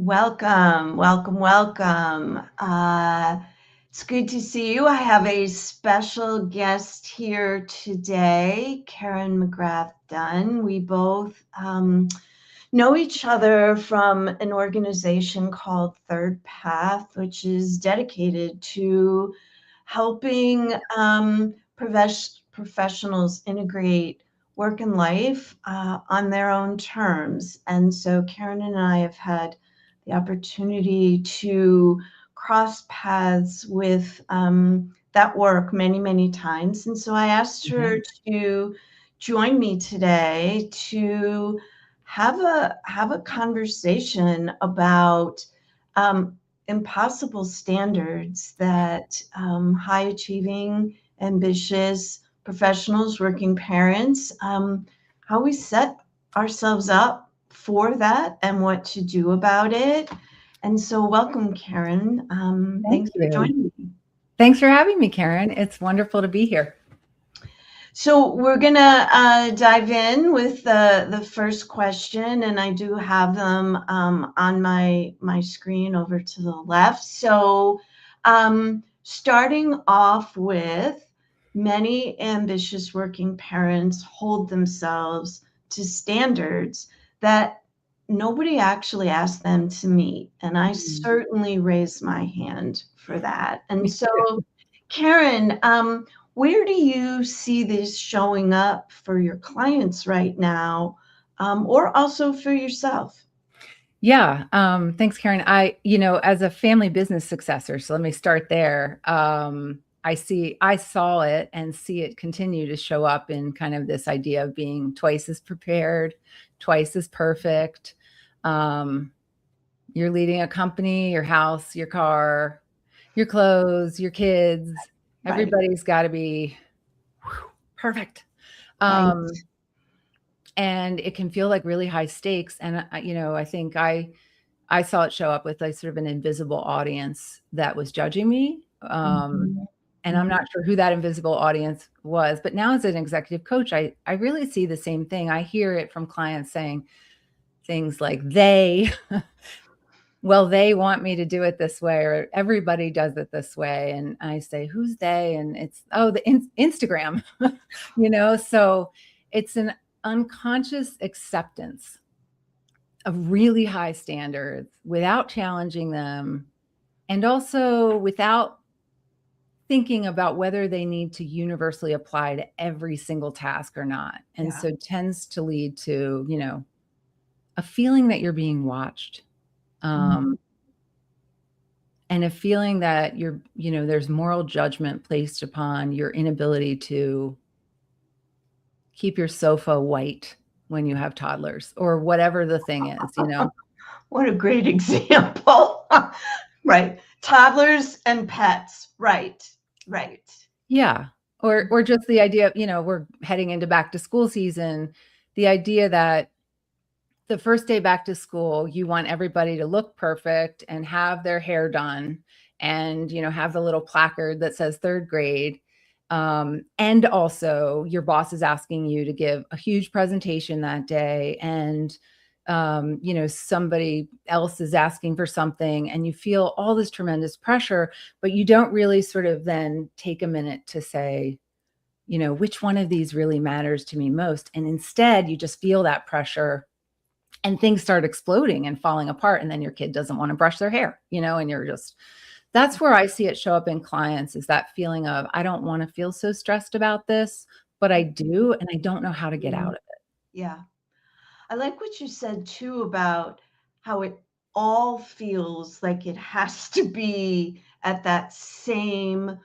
Welcome, welcome, welcome. It's good to see you. I have a special guest here today, Karin McGrath Dunn. We both know each other from an organization called Third Path, which is dedicated to helping professionals integrate work and life on their own terms. And so Karen and I have had the opportunity to cross paths with that work many, many times. And so I asked her to join me today to have a conversation about impossible standards that high achieving, ambitious professionals, working parents, how we set ourselves up for that and what to do about it. And so, welcome, Karen. Thank Thanks for you. joining me. Thanks for having me, Karen. It's wonderful to be here. So we're gonna dive in with the first question, and I do have them on my screen over to the left. So starting off with, many ambitious working parents hold themselves to standards that nobody actually asked them to meet, and I certainly raised my hand for that. And Me so, too. Karen, where do you see this showing up for your clients right now, or also for yourself? Yeah. Thanks, Karen. As a family business successor, so let me start there. I saw it and see it continue to show up in kind of this idea of being twice as prepared, twice as perfect. You're leading a company, your house, your car, your clothes, your kids. Right, Everybody's got to be perfect. right. Um, and it can feel like really high stakes. And I think I saw it show up with like sort of an invisible audience that was judging me. Mhm, And I'm mhm. not sure who that invisible audience was, but now as an executive coach, I really see the same thing. I hear it from clients saying things like well, they want me to do it this way, or everybody does it this way. And I say, who's they? And it's, oh, the Instagram, so it's an unconscious acceptance of really high standards without challenging them, and also without thinking about whether they need to universally apply to every single task or not. And Yeah. so tends to lead to, a feeling that you're being watched. Mhm. Um, and a feeling that there's moral judgment placed upon your inability to keep your sofa white when you have toddlers or whatever the thing is. What a great example. Right. Toddlers and pets. Right. Right. Yeah. Or just the idea of, we're heading into back to school season, the idea that the first day back to school, you want everybody to look perfect and have their hair done and, have the little placard that says third grade. And also your boss is asking you to give a huge presentation that day. And, somebody else is asking for something and you feel all this tremendous pressure, but you don't really sort of then take a minute to say, which one of these really matters to me most? And instead you just feel that pressure and things start exploding and falling apart. And then your kid doesn't want to brush their hair, and you're just, that's where I see it show up in clients, is that feeling of, I don't want to feel so stressed about this, but I do. And I don't know how to get out Mhm. of it. Yeah. I like what you said too about how it all feels like it has to be at that same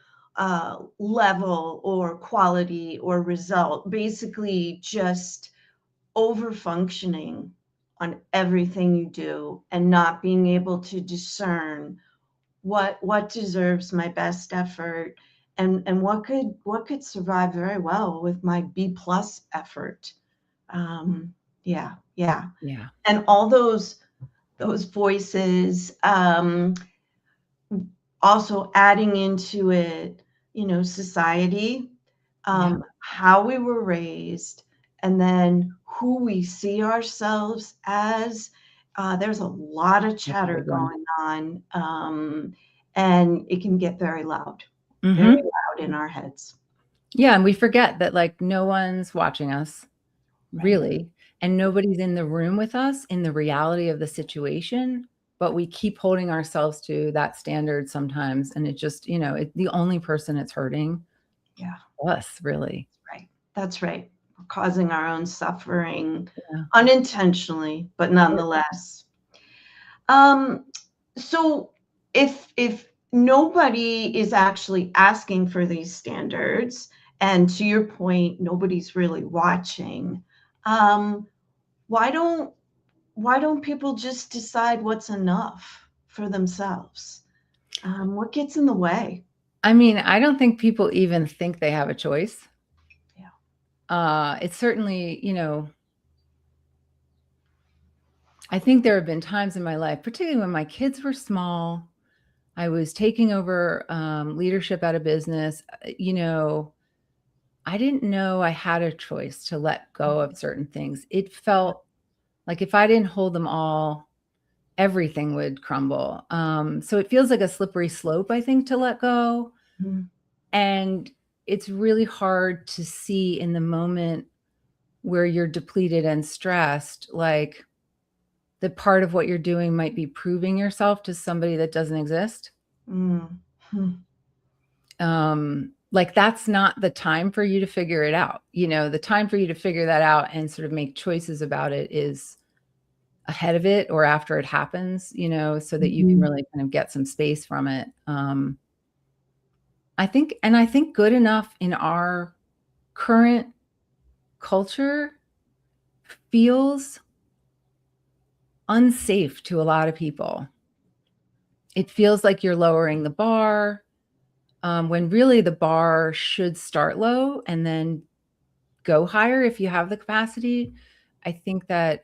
level or quality or result, basically just over functioning on everything you do and not being able to discern what deserves my best effort and what could survive very well with my B plus effort. um, yeah, yeah. Yeah. And all those voices, also adding into it, society, Yeah. how we were raised, and then who we see ourselves as, there's a lot of That's a chatter big one. going on, and it can get very loud Hmm. in our heads. Yeah, and we forget that like no one's watching us Right. really, and nobody's in the room with us in the reality of the situation, but we keep holding ourselves to that standard sometimes, and it just, the only person it's hurting Yeah, us, really. right. That's right. We're causing our own suffering Yeah. unintentionally, but nonetheless. Um, so if nobody is actually asking for these standards, and to your point, nobody's really watching, um, why don't why don't people just decide what's enough for themselves? What gets in the way? I mean, I don't think people even think they have a choice. Yeah. It's certainly, I think there have been times in my life, particularly when my kids were small, I was taking over leadership at a business. I didn't know I had a choice to let go of certain things. It felt like if I didn't hold them all, everything would crumble. So it feels like a slippery slope, I think, to let go. Mhm. And it's really hard to see in the moment where you're depleted and stressed, like the part of what you're doing might be proving yourself to somebody that doesn't exist. Mm. Hmm. Like that's not the time for you to figure it out. The time for you to figure that out and sort of make choices about it is ahead of it or after it happens, so that you can Mhm. really kind of get some space from it. I think good enough in our current culture feels unsafe to a lot of people. It feels like you're lowering the bar, when really the bar should start low and then go higher if you have the capacity. I think that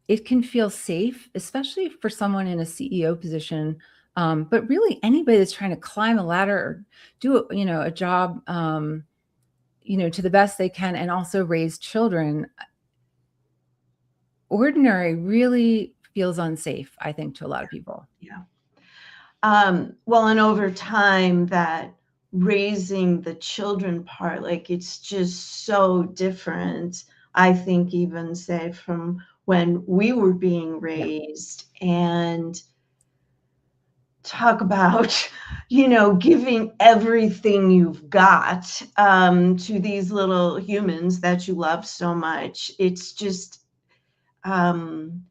it can feel safe, especially for someone in a CEO position. But really, anybody that's trying to climb a ladder or do a job, to the best they can, and also raise children. Ordinary really feels unsafe, I think, to a lot of people. Yeah. Well, and over time, that raising the children part, like it's just so different. I think even say from when we were being Yeah, raised, and talk about, giving everything you've got to these little humans that you love so much. It's just, um,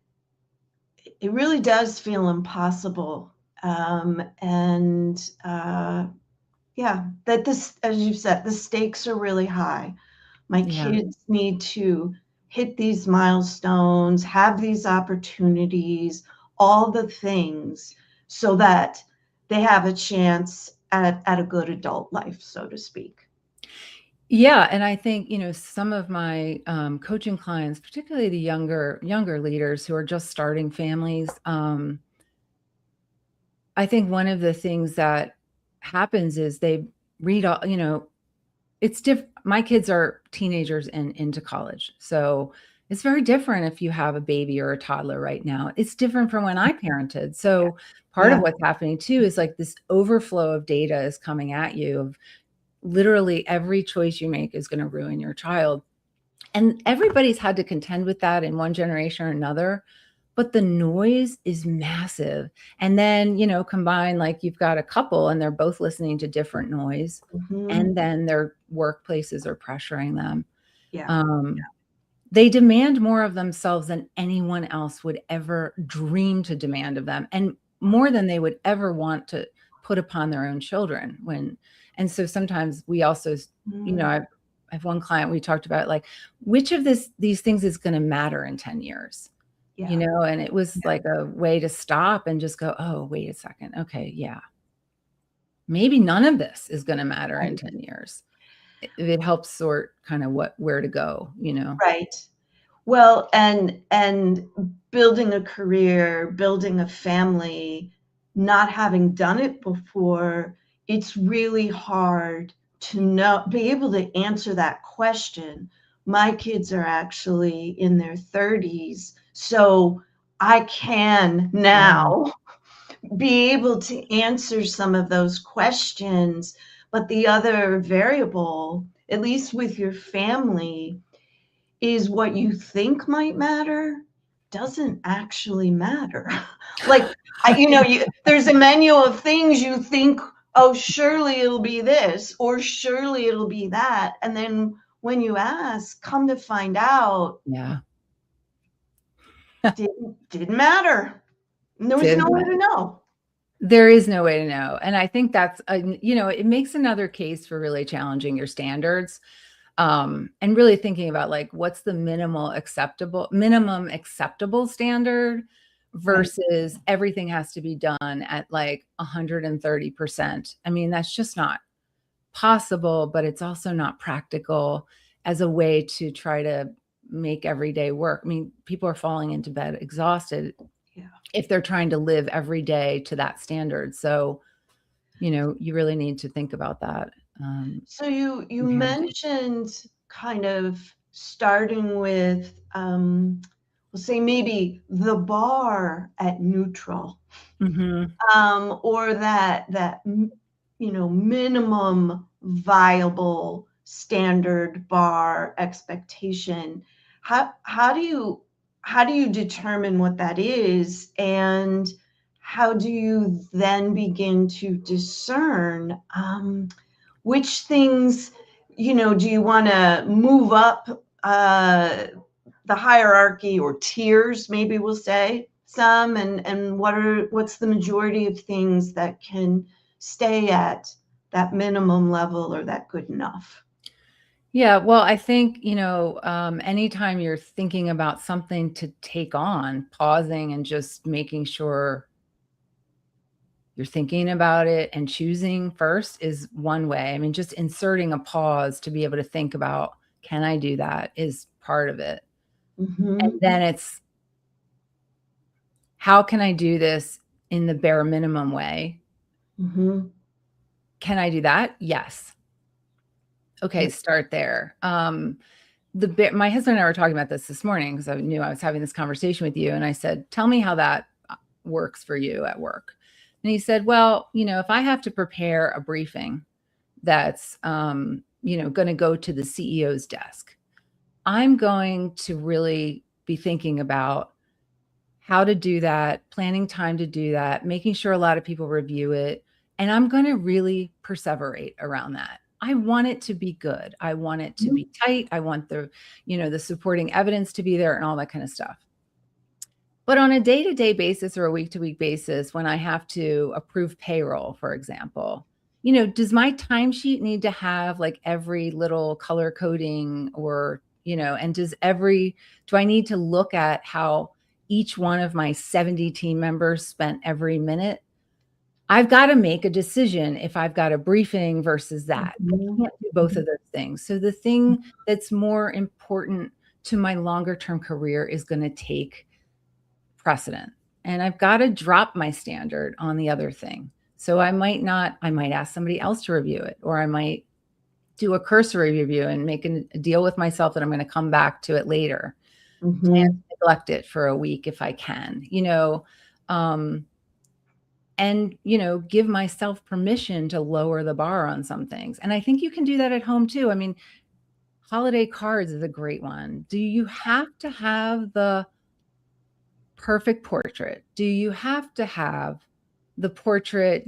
it really does feel impossible. And yeah, that this, as you said, the stakes are really high. My yeah. kids need to hit these milestones, have these opportunities, all the things, so that they have a chance at a good adult life, so to speak. Yeah, and I think, some of my, coaching clients, particularly the younger leaders who are just starting families, I think one of the things that happens is they read all it's my kids are teenagers and into college, so it's very different if you have a baby or a toddler right now. It's different from when I parented, so part of Yeah. what's happening too is, like, this overflow of data is coming at you of literally every choice you make is gonna ruin your child. And everybody's had to contend with that in one generation or another, but the noise is massive. And then, combine like you've got a couple and they're both listening to different noise, Mhm. and then their workplaces are pressuring them. Yeah. Um, they demand more of themselves than anyone else would ever dream to demand of them, and more than they would ever want to put upon their own children. And so sometimes we also, Mm. I've one client, we talked about like which of these things is going to matter in 10 years, Yeah. and it was like a way to stop and just go, oh, wait a second. Okay. Yeah. Maybe none of this is going to matter in Right. 10 years. It helps sort kind of where to go. Right. Well, and building a career, building a family, not having done it before, it's really hard to be able to answer that question. My kids are actually in their 30s, so I can now be able to answer some of those questions. But the other variable, at least with your family, is what you think might matter doesn't actually matter. Like, there's a menu of things you think, oh, surely it'll be this, or surely it'll be that. And then when you ask, come to find out, Yeah. didn't matter. There was no way to know. There is no way to know. And I think that's, it makes another case for really challenging your standards. And really thinking about like, what's the minimum acceptable standard versus everything has to be done at like 130%. I mean, that's just not possible, but it's also not practical as a way to try to make everyday work. I mean, people are falling into bed exhausted if they're trying to live every day to that standard. So, you really need to think about that. So you mentioned kind of starting with, we'll say maybe the bar at neutral, or that minimum viable standard bar expectation. How do you determine what that is, and how do you then begin to discern which things, do you want to move up the hierarchy or tiers, maybe we'll say some, and what's the majority of things that can stay at that minimum level or that good enough? Yeah, well, I think, anytime you're thinking about something to take on, pausing and just making sure you're thinking about it and choosing first is one way. I mean, just inserting a pause to be able to think about, can I do that, is part of it. And then it's, how can I do this in the bare minimum way? Can I do that? Yes. Okay, start there. My husband and I were talking about this morning because I knew I was having this conversation with you. And I said, tell me how that works for you at work. And he said, well, if I have to prepare a briefing that's, going to go to the CEO's desk, I'm going to really be thinking about how to do that, planning time to do that, making sure a lot of people review it. And I'm going to really perseverate around that. I want it to be good. I want it to be tight. I want the supporting evidence to be there and all that kind of stuff. But on a day-to-day basis or a week-to-week basis, when I have to approve payroll, for example, does my timesheet need to have like every little color coding or, and do I need to look at how each one of my 70 team members spent every minute? I've got to make a decision if I've got a briefing versus that. I can't do both of those things. So the thing that's more important to my longer term career is going to take precedent. And I've got to drop my standard on the other thing. So I might ask somebody else to review it, or I might do a cursory review and make a deal with myself that I'm going to come back to it later and neglect it for a week if I can, and, give myself permission to lower the bar on some things. And I think you can do that at home too. I mean, holiday cards is a great one. Do you have to have the perfect portrait? Do you have to have the portrait,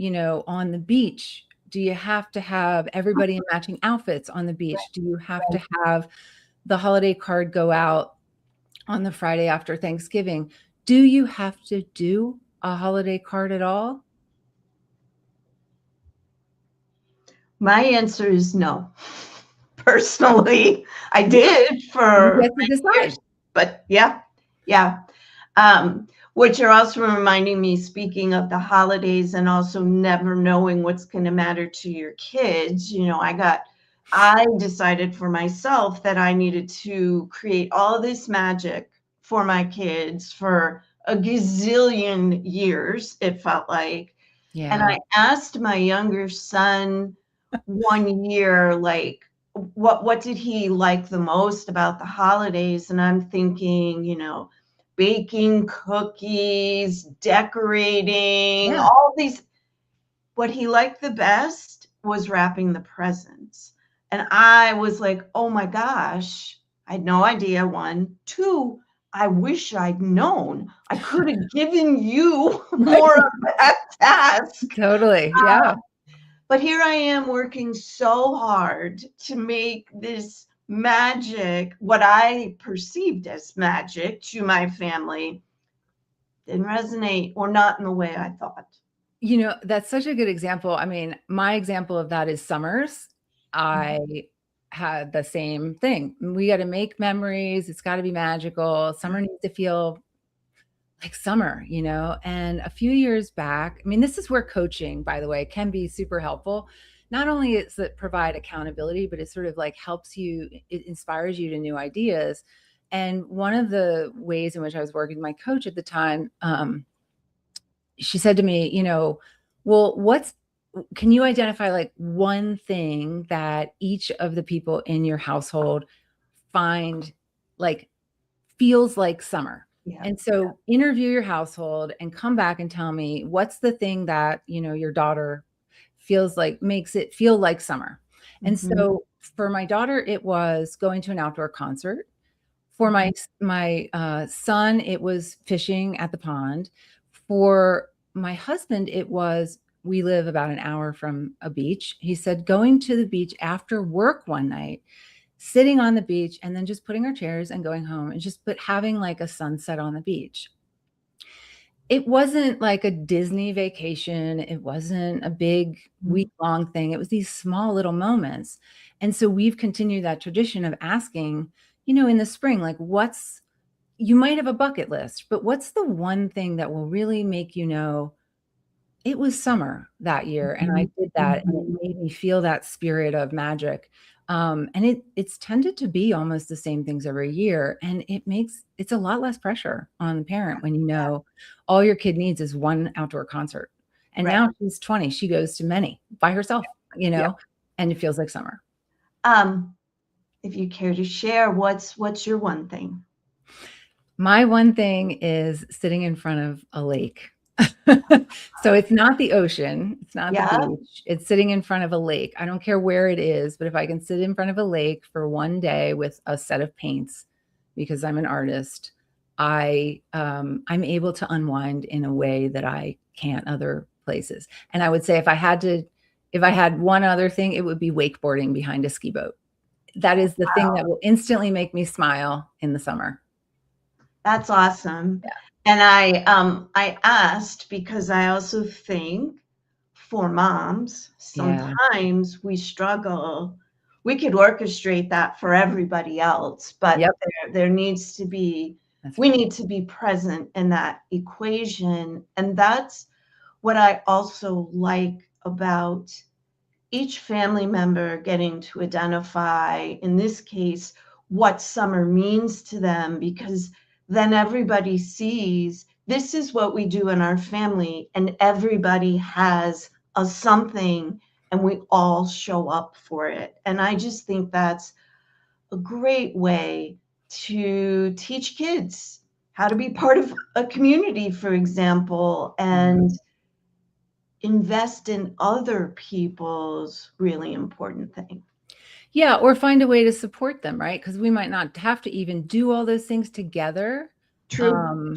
on the beach? Do you have to have everybody in matching outfits on the beach? Do you have to have the holiday card go out on the Friday after Thanksgiving? Do you have to do a holiday card at all? My answer is no. Personally, I did for years, but yeah. Which are also reminding me, speaking of the holidays and also never knowing what's going to matter to your kids. I decided for myself that I needed to create all this magic for my kids for a gazillion years, it felt like. Yeah. And I asked my younger son one year, like, what did he like the most about the holidays? And I'm thinking, baking cookies, decorating, Yeah. all these. What he liked the best was wrapping the presents. And I was like, oh my gosh, I had no idea. One, two, I wish I'd known. I could have given you more Right. of that task. Totally. Yeah. But here I am working so hard to make this magic, what I perceived as magic, to my family, didn't resonate or not in the way I thought. That's such a good example. I mean, my example of that is summers. I had the same thing. We got to make memories. It's got to be magical. Summer needs to feel like summer, And a few years back, I mean, this is where coaching, by the way, can be super helpful. Not only is it provide accountability, but it sort of like helps you, it inspires you to new ideas. And one of the ways in which I was working with my coach at the time, she said to me, well, can you identify like one thing that each of the people in your household find like feels like summer? Yeah. And so interview your household and come back and tell me what's the thing that, your daughter feels like makes it feel like summer. And so for my daughter, it was going to an outdoor concert. For my son, it was fishing at the pond. For my husband, it was, we live about an hour from a beach. He said going to the beach after work one night, sitting on the beach, and then just putting our chairs and going home and having like a sunset on the beach. It wasn't like a Disney vacation. It wasn't a big week-long thing. It was these small little moments. And so we've continued that tradition of asking, in the spring, like you might have a bucket list, but what's the one thing that will really make it was summer that year, and I did that, and it made me feel that spirit of magic. And it's tended to be almost the same things every year, and it's a lot less pressure on the parent when all your kid needs is one outdoor concert. And now she's 20, she goes to many by herself, and it feels like summer. If you care to share, what's your one thing? My one thing is sitting in front of a lake. So it's not the ocean. It's not the beach. It's sitting in front of a lake. I don't care where it is, but if I can sit in front of a lake for one day with a set of paints, because I'm an artist, I'm able to unwind in a way that I can't other places. And I would say if I had one other thing, it would be wakeboarding behind a ski boat. That is the thing that will instantly make me smile in the summer. That's awesome. Yeah. And I asked because I also think for moms, sometimes we struggle. We could orchestrate that for everybody else, but there needs to be, we need to be present in that equation. And that's what I also like about each family member getting to identify, in this case, what summer means to them, because then everybody sees this is what we do in our family, and everybody has a something, and we all show up for it. And I just think that's a great way to teach kids how to be part of a community, for example, and invest in other people's really important thing. Yeah, or find a way to support them, right? Because we might not have to even do all those things together. True.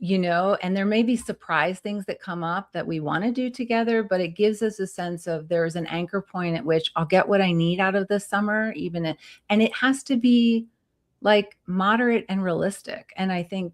And there may be surprise things that come up that we want to do together, but it gives us a sense of there's an anchor point at which I'll get what I need out of this summer, and it has to be like moderate and realistic. And I think,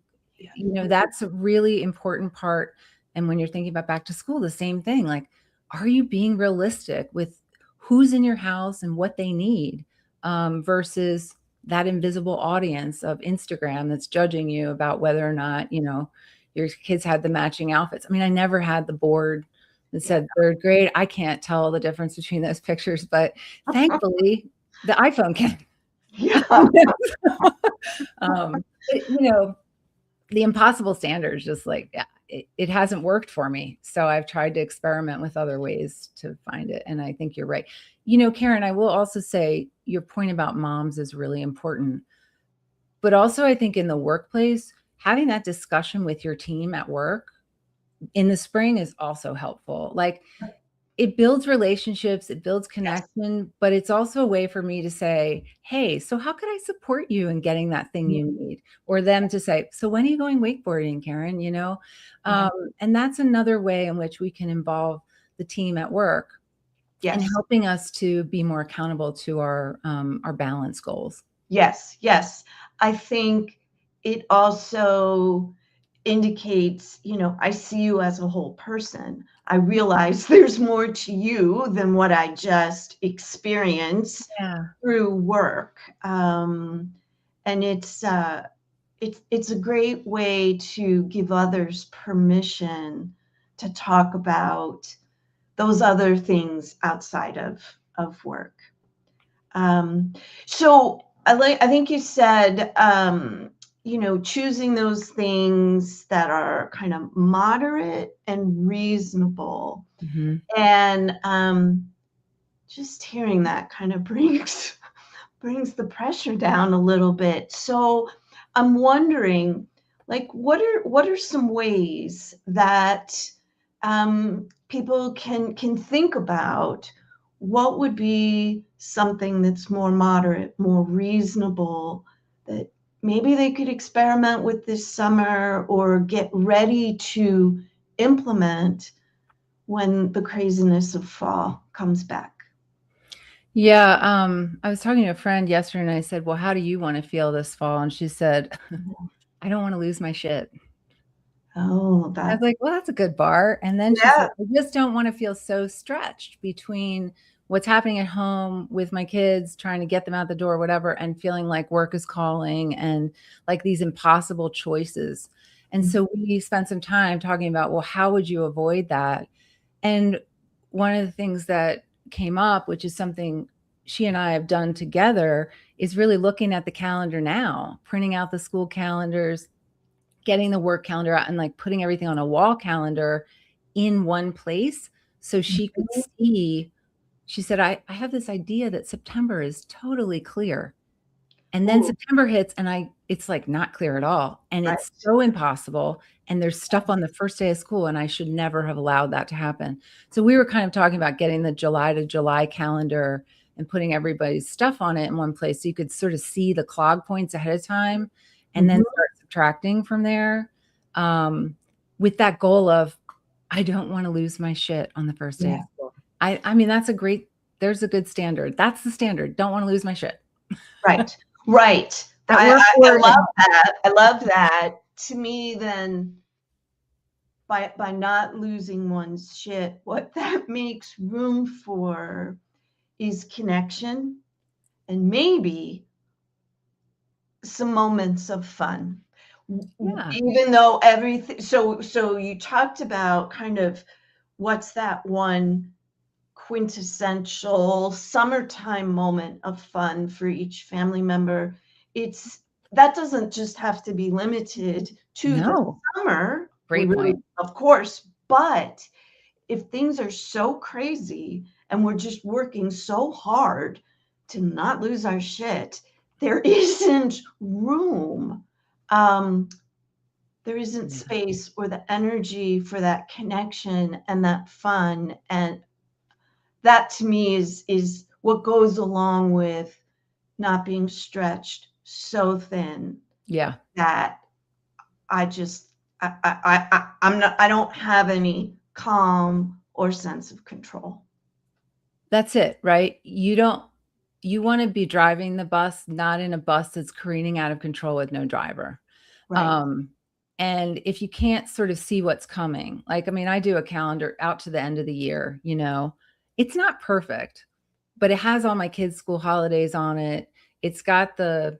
that's a really important part. And when you're thinking about back to school, the same thing, like, are you being realistic with who's in your house and what they need, versus that invisible audience of Instagram that's judging you about whether or not, your kids had the matching outfits. I mean, I never had the board that said third grade. I can't tell the difference between those pictures, but thankfully the iPhone can. The impossible standards, just like, it hasn't worked for me. So I've tried to experiment with other ways to find it. And I think you're right. Karin, I will also say your point about moms is really important. But also I think in the workplace, having that discussion with your team at work in the spring is also helpful. Like, it builds relationships, it builds Yes. connection, but it's also a way for me to say, hey, so how could I support you in getting that thing you need? Or them to say, so when are you going wakeboarding, Karen? Yeah. And that's another way in which we can involve the team at work and Yes. helping us to be more accountable to our balance goals. Yes. Yes. I think it also indicates, I see you as a whole person. I realize there's more to you than what I just experience Yeah. through work. And it's a great way to give others permission to talk about those other things outside of work. Um, so I think you said, choosing those things that are kind of moderate and reasonable. Mhm. And just hearing that kind of brings the pressure down a little bit. So I'm wondering, like, what are some ways that people can think about what would be something that's more moderate, more reasonable, that maybe they could experiment with this summer or get ready to implement when the craziness of fall comes back. Yeah, I was talking to a friend yesterday and I said, well, how do you want to feel this fall? And she said, I don't want to lose my shit. Oh, I was that, like, well, that's a good bar. And then she said, yeah. I just don't want to feel so stretched between what's happening at home with my kids, trying to get them out the door, whatever, and feeling like work is calling and like these impossible choices. And so we spent some time talking about, well, how would you avoid that? And one of the things that came up, which is something she and I have done together, is really looking at the calendar now, printing out the school calendars, getting the work calendar out and like putting everything on a wall calendar in one place so she could Mhm. see. She said, I have this idea that September is totally clear. And then Ooh, September hits and it's like not clear at all. And right. it's so impossible. And there's stuff on the first day of school, and I should never have allowed that to happen. So we were kind of talking about getting the July to July calendar and putting everybody's stuff on it in one place so you could sort of see the clog points ahead of time and then Mhm. start subtracting from there, um, with that goal of, I don't want to lose my shit on the first day Yeah. of school. I mean, there's a good standard. That's the standard. Don't want to lose my shit. Right. Right. At I, work I, I or at love home. that. I love that. To me, then, by not losing one's shit, what that makes room for is connection and maybe some moments of fun. Yeah. Even though everything, so you talked about kind of what's that one quintessential summertime moment of fun for each family member. It's that doesn't just have to be limited to the No. summer. We Great really, point. of course, but if things are so crazy and we're just working so hard to not lose our shit, there isn't room. Um, there isn't Yeah. space or the energy for that connection and that fun. And that to me is what goes along with not being stretched so thin Yeah. that I just I'm not I don't have any calm or sense of control. That's it, right? You wanna be driving the bus, not in a bus that's careening out of control with no driver. Right. Um, and if you can't sort of see what's coming, like, I mean, I do a calendar out to the end of the year, you know? It's not perfect, but it has all my kids' school holidays on it. It's got the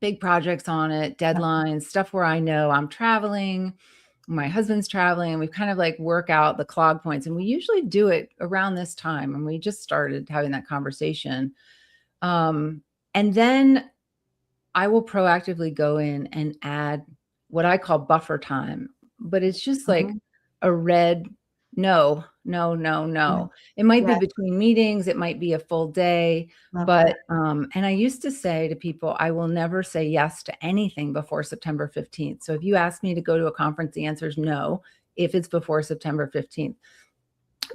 big projects on it, deadlines, stuff where I know I'm traveling, my husband's traveling, and we kind of like work out the clog points. And we usually do it around this time. And we just started having that conversation. Um, and then I will proactively go in and add what I call buffer time, but it's just like Mhm. a red no. no, no, Yeah. no. It might be Yeah. between meetings, it might be a full day, Love that. but, and I used to say to people, I will never say yes to anything before September 15th. So if you ask me to go to a conference, the answer is no, if it's before September 15th.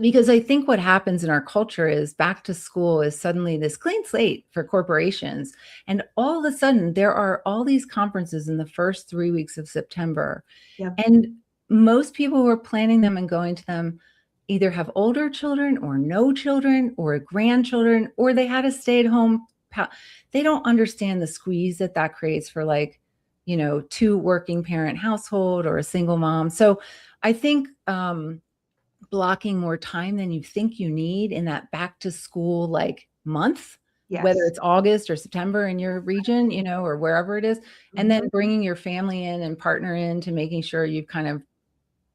Because I think what happens in our culture is back to school is suddenly this clean slate for corporations. And all of a sudden, there are all these conferences in the first 3 weeks of September. Yep. And most people who are planning them and going to them either have older children or no children or grandchildren, or they had a stay at home. They don't understand the squeeze that that creates for, like, two working parent household or a single mom. So I think, blocking more time than you think you need in that back to school like month, whether Yes. it's August or September in your region, or wherever it is, and then Mhm. bringing your family in and partner in to making sure you've kind of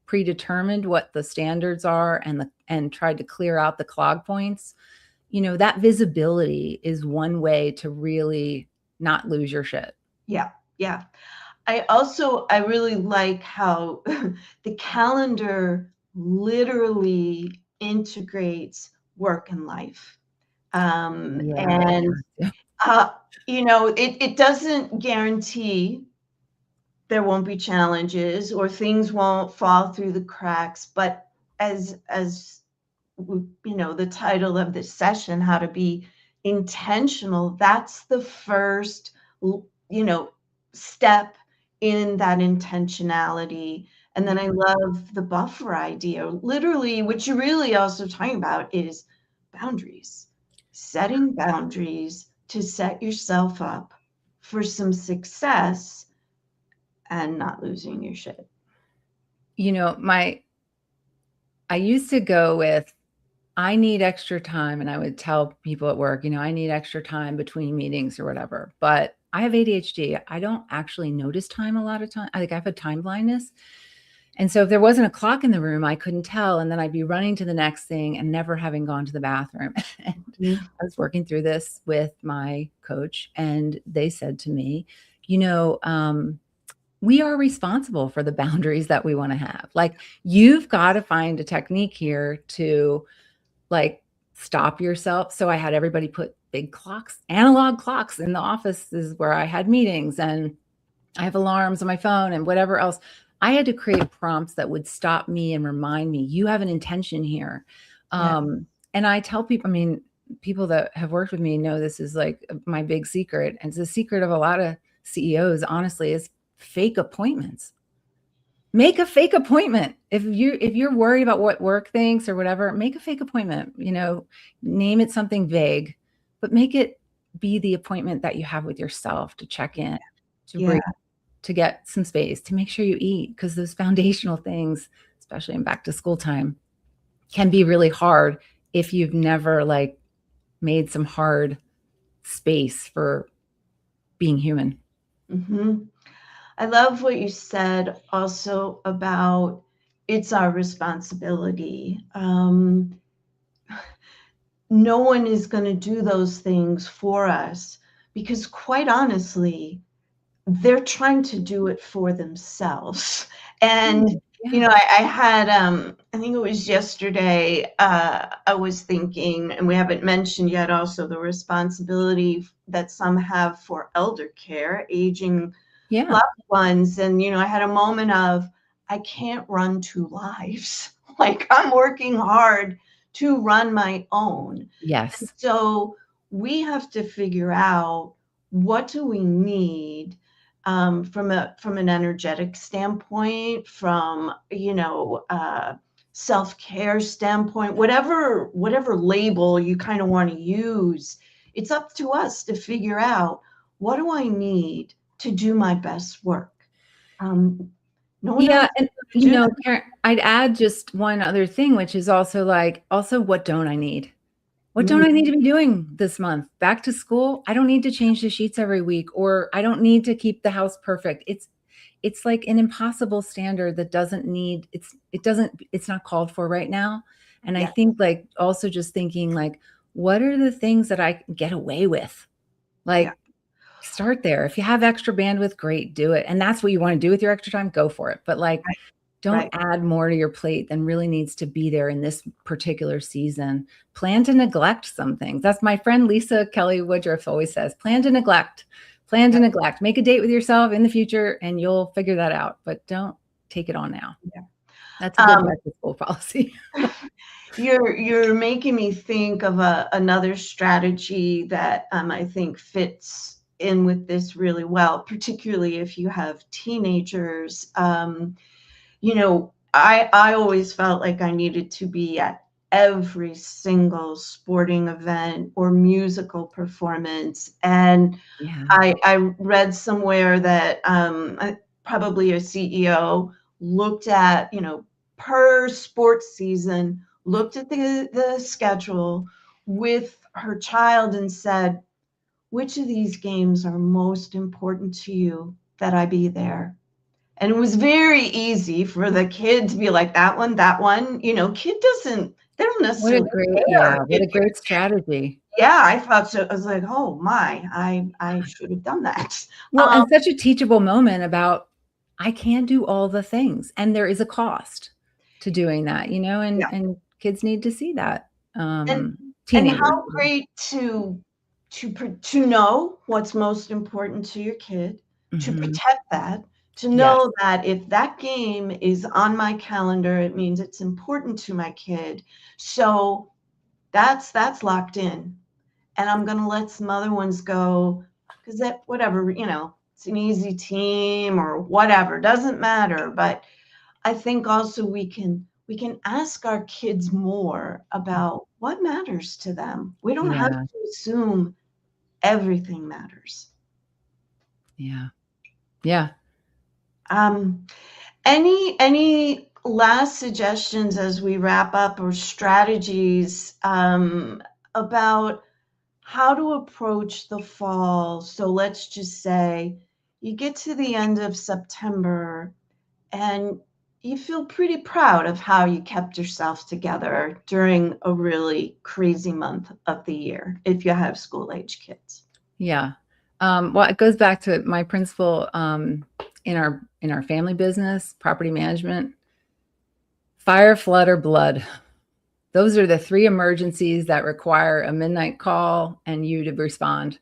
predetermined what the standards are and tried to clear out the clog points. That visibility is one way to really not lose your shit. Yeah. Yeah. I really like how the calendar literally integrates work and life. Yeah, it And, has to. it doesn't guarantee there won't be challenges or things won't fall through the cracks, but as the title of this session, how to be intentional, that's the first, you know, step in that intentionality. And then Yeah. I love the buffer idea. Literally, what you're really also talking about is boundaries, setting boundaries to set yourself up for some success and not losing your shit. My I used to go with, I need extra time, and I would tell people at work, I need extra time between meetings or whatever. But I have ADHD. I don't actually notice time a lot of time. I have a time blindness. And so if there wasn't a clock in the room, I couldn't tell. And then I'd be running to the next thing and never having gone to the bathroom. And Mhm. I was working through this with my coach, and they said to me, you know, um, we are responsible for the boundaries that we want to have. Like, you've got to find a technique here to, like, stop yourself. So I had everybody put big clocks, analog clocks in the offices where I had meetings, and I have alarms on my phone and whatever else. I had to create prompts that would stop me and remind me, you have an intention here. Yeah. And I tell people, people that have worked with me know this is like my big secret. And it's the secret of a lot of CEOs, honestly, is fake appointments. Make a fake appointment. If you're worried about what work thinks or whatever, make a fake appointment. Name it something vague, but make it be the appointment that you have with yourself to check in, to Yeah. breathe, to get some space, to make sure you eat, because those foundational things, especially in back to school time, can be really hard if you've never, like, made some hard space for being human. Mhm. I love what you said also about it's our responsibility. No one is going to do those things for us because, quite honestly, they're trying to do it for themselves. And, Yeah. I had, I think it was yesterday, I was thinking, and we haven't mentioned yet also the responsibility that some have for elder care, aging Yeah. loved ones. And, I had a moment of, I can't run two lives. Like, I'm working hard to run my own. And Yes. so we have to figure out, what do we need, from an energetic standpoint, from, self-care standpoint, whatever label you kind of want to use. It's up to us to figure out, what do I need to do my best work. Um, no one else Yeah, is and, going to do that. Karen, I'd add just one other thing, which is also, like, also, what don't I need? What don't Mm, I need to be doing this month? Back to school, I don't need to change the sheets every week, or I don't need to keep the house perfect. It's like an impossible standard that doesn't need it's not called for right now. And I yeah, think, like, also just thinking, like, what are the things that I can get away with? yeah, Like, start there. If you have extra bandwidth, great, do it. And that's what you want to do with your extra time, go for it. But, like, right, Don't add more to your plate than really needs to be there in this particular season. Plan to neglect some things. That's my friend Lisa Kelly Woodruff always says, plan to neglect, plan to neglect. Make a date with yourself in the future and you'll figure that out, but don't take it on now. Yeah. That's a good back to school policy. You're making me think of another strategy that I think fits in with this really well, particularly if you have teenagers. You know, I always felt like I needed to be at every single sporting event or musical performance. And Yeah. I read somewhere that probably a CEO looked at, per sports season, looked at the schedule with her child and said, which of these games are most important to you that I be there? And it was very easy for the kid to be like, that one, kid they don't necessarily care. What a great strategy. Yeah, I thought so. I was like, oh my, I should have done that. Well, and such a teachable moment about, I can't do all the things and there is a cost to doing that, and kids need to see that. And Teenagers. how great to know what's most important to your kid, to protect that, to know that if that game is on my calendar, it means it's important to my kid. So that's locked in. And I'm going to let some other ones go because that, whatever, it's an easy team or whatever, doesn't matter. But I think also we can ask our kids more about what matters to them. We don't have to assume everything matters. Yeah. Yeah. Any last suggestions as we wrap up, or strategies about how to approach the fall? So let's just say you get to the end of September and you feel pretty proud of how you kept yourself together during a really crazy month of the year, if you have school-age kids. Yeah. Well, it goes back to my principle in our family business, property management: fire, flood, or blood. Those are the three emergencies that require a midnight call and you to respond.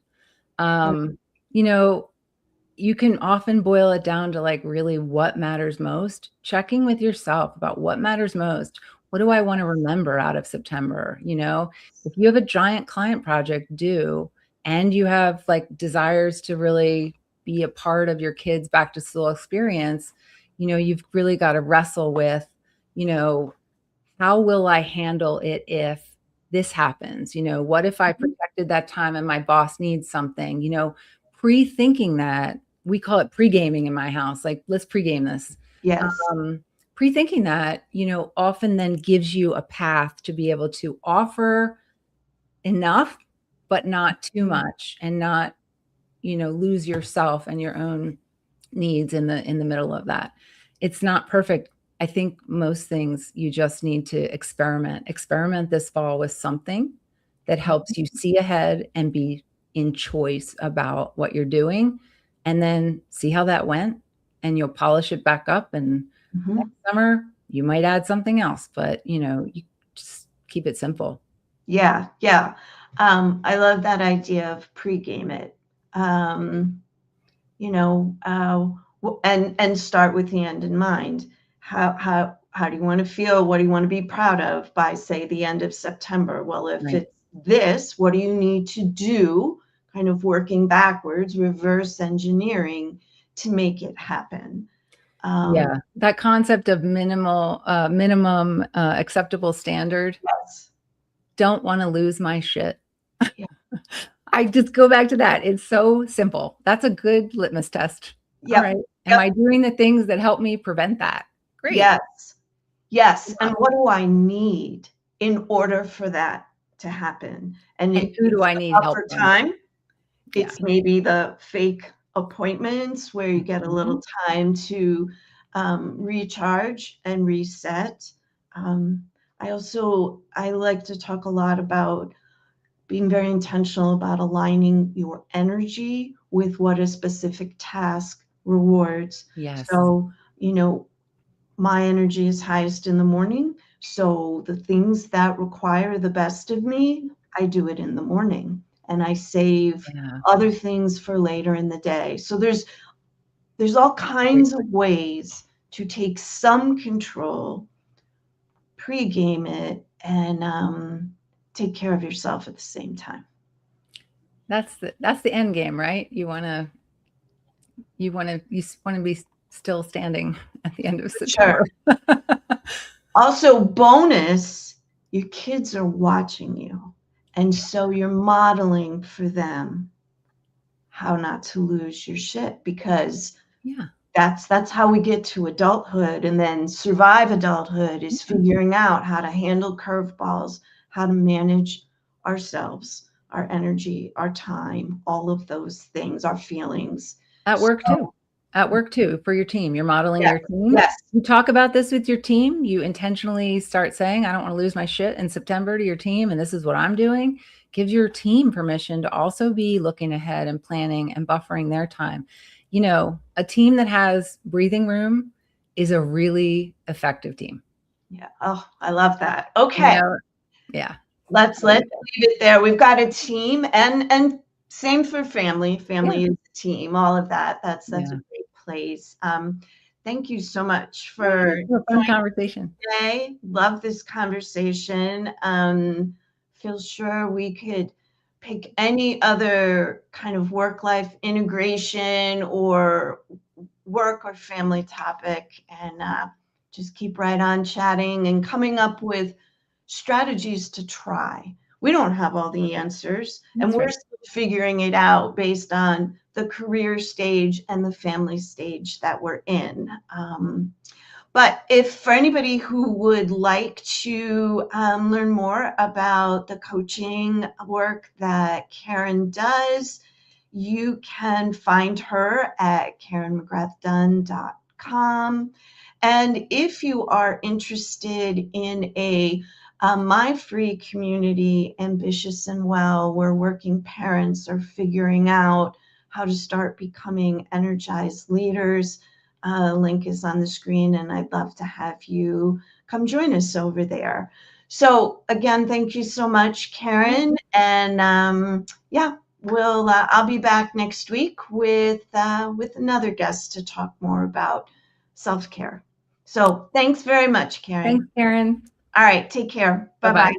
You can often boil it down to like really what matters most. Checking with yourself about what matters most. What do I want to remember out of September? If you have a giant client project due and you have like desires to really be a part of your kids' back to school experience, you've really got to wrestle with, how will I handle it if this happens? What if I protected that time and my boss needs something? Pre-thinking that. We call it pre-gaming in my house. Like, let's pre-game this. Yes. Pre-thinking that, often then gives you a path to be able to offer enough, but not too much, and not, lose yourself and your own needs in the middle of that. It's not perfect. I think most things you just need to experiment this fall with something that helps you see ahead and be in choice about what you're doing, and then see how that went, and you'll polish it back up. And next summer you might add something else, but you just keep it simple. Yeah. I love that idea of pre-game it. And start with the end in mind. How do you want to feel? What do you want to be proud of by, say, the end of September? Well, if it's this, what do you need to do? Kind of working backwards, reverse engineering to make it happen. That concept of minimum acceptable standard. Yes. Don't want to lose my shit. Yeah. I just go back to that. It's so simple. That's a good litmus test. Yep. All right. Am I doing the things that help me prevent that? Great. Yes. And what do I need in order for that to happen? And who do I need help for time? It's maybe the fake appointments where you get a little time to recharge and reset. I like to talk a lot about being very intentional about aligning your energy with what a specific task rewards. Yes. So, my energy is highest in the morning. So the things that require the best of me, I do it in the morning, and I save Yeah. other things for later in the day. So there's all kinds of ways to take some control, pre-game it, and take care of yourself at the same time. That's the end game, right? You want to be still standing at the end of September. Sure. Also, bonus, your kids are watching you. And so you're modeling for them how not to lose your shit, because Yeah. that's how we get to adulthood, and then survive adulthood is figuring out how to handle curveballs, how to manage ourselves, our energy, our time, all of those things, our feelings. At work So, too. At work too, for your team. You're modeling yes, your team. yes. You talk about this with your team. You intentionally start saying, I don't want to lose my shit in September to your team, and this is what I'm doing. Give your team permission to also be looking ahead and planning and buffering their time. You know, a team that has breathing room is a really effective team. Yeah. Oh, I love that. Okay. You know? Yeah. Let's leave it there. We've got a team, and same for family. Family is a team. All of that. That's a Yeah. great place. Thank you so much for A fun conversation today. Love this conversation. Feel sure we could pick any other kind of work-life integration or work or family topic, and just keep right on chatting and coming up with strategies to try. We don't have all the answers, and we're still figuring it out based on the career stage and the family stage that we're in. But if for anybody who would like to learn more about the coaching work that Karin does, you can find her at karinmcgrathDunn.com. And if you are interested in a My Free community, Ambitious and Well, where working parents are figuring out how to start becoming energized leaders, link is on the screen, and I'd love to have you come join us over there. So again, thank you so much, Karin. And yeah, I'll be back next week with another guest to talk more about self-care. So thanks very much, Karin. Thanks, Karin. All right, take care. Bye-bye.